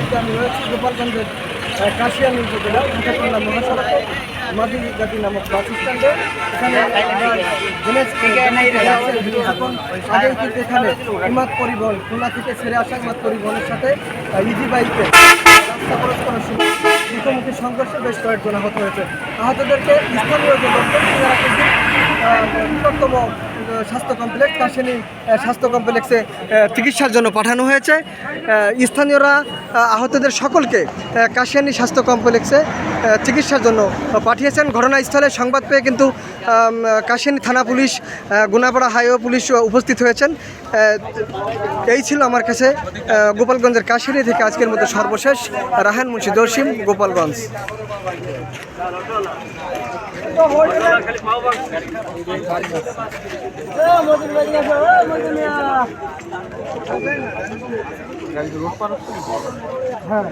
মুহূর্তে আমি রয়েছি গোপালগঞ্জের কাশিয়ানী উপজেলা ঢাকা মহাসড়কে মাদিগাতি নামক বাস স্ট্যান্ডে। এখানে আগেই কিন্তু এখানে ইমাদ পরিবহন খুলনা থেকে ছেড়ে আসা ইমাদ পরিবহনের সাথে ইজি বাইকে রাস্তা ক্রস করার সময় মুখোমুখি সংঘর্ষে বেশ কয়েকজন আহত হয়েছে। আহতদেরকে স্থানীয় যে লোকজন তারা কিন্তু নিকটতম স্বাস্থ্য কমপ্লেক্স কাশিয়ানী স্বাস্থ্য কমপ্লেক্সে চিকিৎসার জন্য পাঠানো হয়েছে। স্থানীয়রা আহতদের সকলকে কাশিয়ানী স্বাস্থ্য কমপ্লেক্সে চিকিৎসার জন্য পাঠিয়েছেন। ঘটনাস্থলে সংবাদ পেয়ে কিন্তু কাশিয়ানী থানা পুলিশ, গুনাপাড়া হাইওয়ে পুলিশ উপস্থিত হয়েছেন। এই ছিল আমার কাছে গোপালগঞ্জের কাশিয়ানী থেকে আজকের মতো সর্বশেষ। রাহান মুন্সি জসিম, গোপালগঞ্জ। হ্যাঁ।